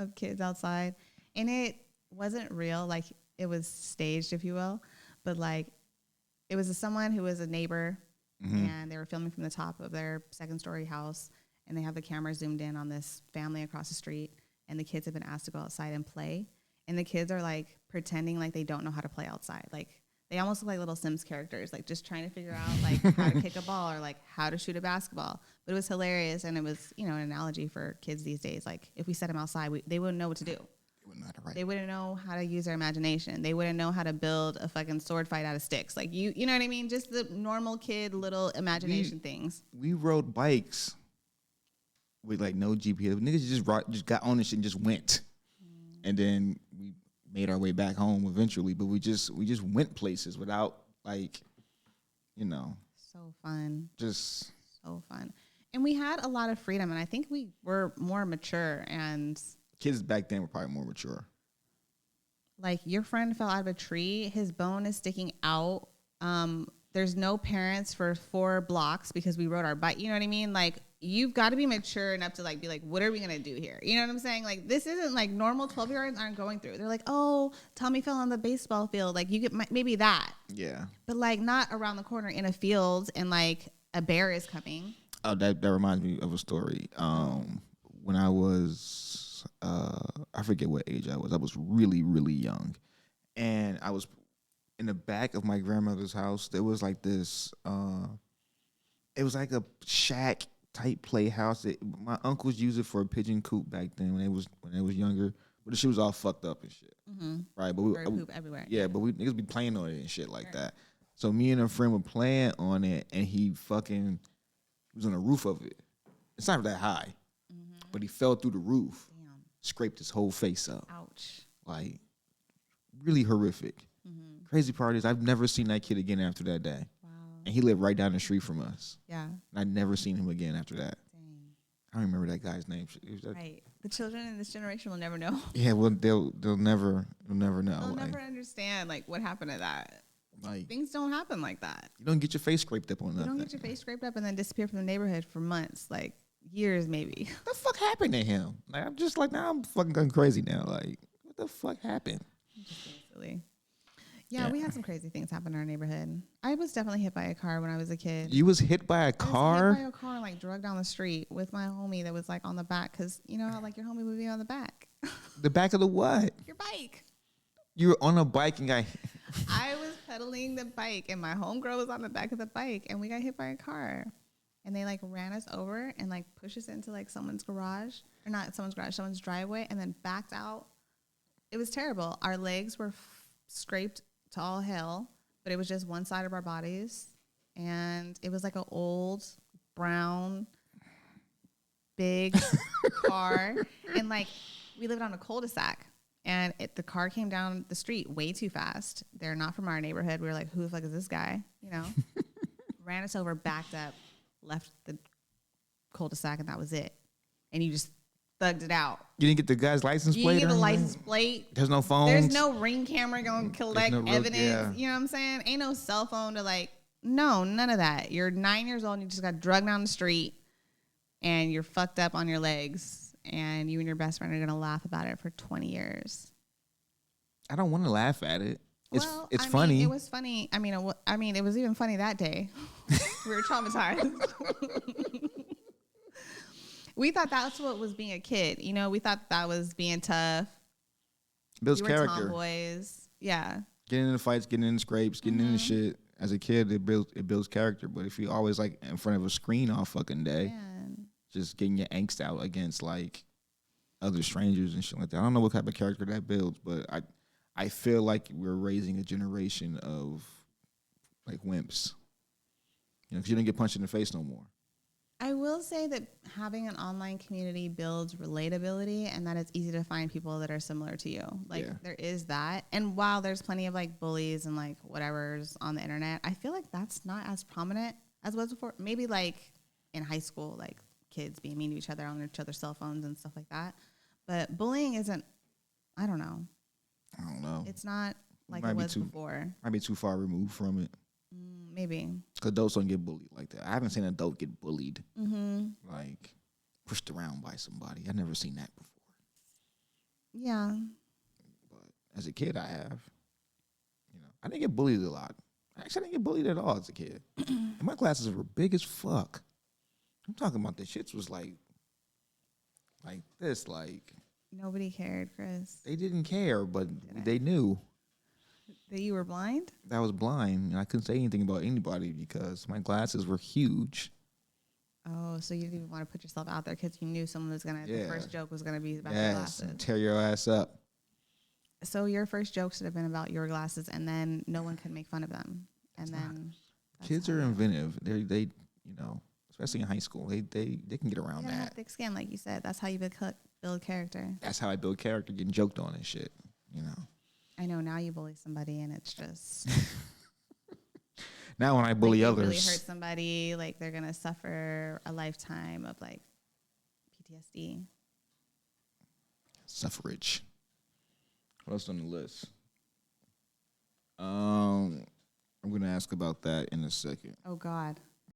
of kids outside, and it wasn't real. Like it was staged, if you will, but like it was someone who was a neighbor, and they were filming from the top of their second story house, and they have the camera zoomed in on this family across the street, and the kids have been asked to go outside and play, and the kids are like pretending like they don't know how to play outside, like they almost look like little Sims characters, like just trying to figure out like how to kick a ball or like how to shoot a basketball. But it was hilarious, and it was, you know, an analogy for kids these days. Like if we set them outside, they wouldn't know what to do. They wouldn't know how to use their imagination. They wouldn't know how to build a fucking sword fight out of sticks. Like you know what I mean? Just the normal kid little imagination things. We rode bikes with like no GPS. Niggas just got on this shit and just went, and then we made our way back home eventually. But we just went places without like, you know, So fun. just So fun. And we had a lot of freedom, and I think we were more mature, and kids back then were probably more mature. like your friend fell out of a tree, his bone is sticking out. There's no parents for 4 blocks because we rode our bike. You know what I mean? Like you've got to be mature enough to like be like, what are we gonna do here? You know what I'm saying? Like this isn't like normal 12-year-olds aren't going through. They're like, oh, Tommy fell on the baseball field. Like you get maybe that, Yeah. but like not around the corner in a field and like a bear is coming. Oh, that reminds me of a story. When I was, I forget what age I was. I was really, really young, and I was in the back of my grandmother's house. There was like this. It was like a shack type playhouse. My uncles used it for a pigeon coop back then when they was younger. But the shit was all fucked up and shit. Right, but Bird poop everywhere. yeah, but we niggas be playing on it and shit like that. So me and a friend were playing on it, and he was on the roof of it. It's not that high, but he fell through the roof, scraped his whole face up. Ouch. Like, really horrific. Crazy part is I've never seen that kid again after that day. Wow. And he lived right down the street from us. Yeah. And I'd never seen him again after that. Dang. I don't remember that guy's name. Right. The children in this generation will never know. Yeah, well, they'll never know. They'll Like, never understand like what happened to that. like, Things don't happen like that. you don't get your face scraped up on You nothing. don't get your face scraped up and then disappear from the neighborhood for months, like years maybe. What the fuck happened to him? Like, I'm just like, now I'm fucking going crazy now. Like, what the fuck happened? Just being silly. Yeah, we had some crazy things happen in our neighborhood. I was definitely hit by a car when I was a kid. You was hit by a I was car? hit by a car and like drugged down the street with my homie that was like on the back because you know how like your homie would be on the back. The back of the what? Your bike. You were on a bike and got I was pedaling the bike and my homegirl was on the back of the bike and we got hit by a car. And they like ran us over and like pushed us into like someone's garage, or not someone's garage, someone's driveway, and then backed out. It was terrible. Our legs were scraped to all hell, but it was just one side of our bodies. And it was like an old brown big car. And like we lived on a cul-de-sac. And the car came down the street way too fast. They're not from our neighborhood. We were like, who the fuck is this guy? You know, ran us over, backed up, left the cul-de-sac, and that was it. And you just thugged it out. You didn't get the guy's license You plate? didn't get or the anything? license plate. There's no phone. There's no ring camera going to collect no evidence. yeah. You know what I'm saying? Ain't no cell phone to like, no, none of that. You're 9 years old and you just got drugged down the street and you're fucked up on your legs. And you and your best friend are going to laugh about it for 20 years. I don't want to laugh at it. It's Well, it's I funny. mean, it was funny. I mean, it was even funny that day. We were traumatized. We thought that's what was being a kid. You know, we thought that was being tough. Builds We were character. tomboys. Yeah. Getting into fights, getting into scrapes, getting into shit. As a kid, it builds character. But if you're always like in front of a screen all fucking day, Man. just getting your angst out against like other strangers and shit like that. I don't know what type of character that builds, but I feel like we're raising a generation of like wimps. You know, because you don't get punched in the face no more. I will say that having an online community builds relatability and that it's easy to find people that are similar to you. Like there is that. And while there's plenty of like bullies and like whatever's on the internet, I feel like that's not as prominent as was before. Maybe like in high school, like kids being mean to each other on each other's cell phones and stuff like that. But bullying isn't, I don't know. I don't know. It's not like Might it be was before. Might be too far removed from it. Maybe. Because adults don't get bullied like that. I haven't seen an adult get bullied. Mm-hmm. Like pushed around by somebody. I've never seen that before. Yeah. But as a kid, I have. I didn't get bullied a lot. Actually, I didn't get bullied at all as a kid. And my classes were big as fuck. I'm talking about the shits was like this, like Nobody cared, Chris. they didn't care, but they knew That you were blind? that I was blind and I couldn't say anything about anybody because my glasses were huge. Oh, so you didn't even want to put yourself out there because you knew someone was gonna. The first joke was gonna be about your glasses. Tear your ass up. So your first joke should have been about your glasses, and then no one could make fun of them. And then Kids are inventive. They especially in high school, they can get around have that. thick skin, like you said. That's how you build character. That's how I build character, getting joked on and shit. I know now you bully somebody, and it's just now when I bully like others, really hurt somebody, like they're gonna suffer a lifetime of like PTSD. suffrage. What else on the list? I'm gonna ask about that in a second. Oh God.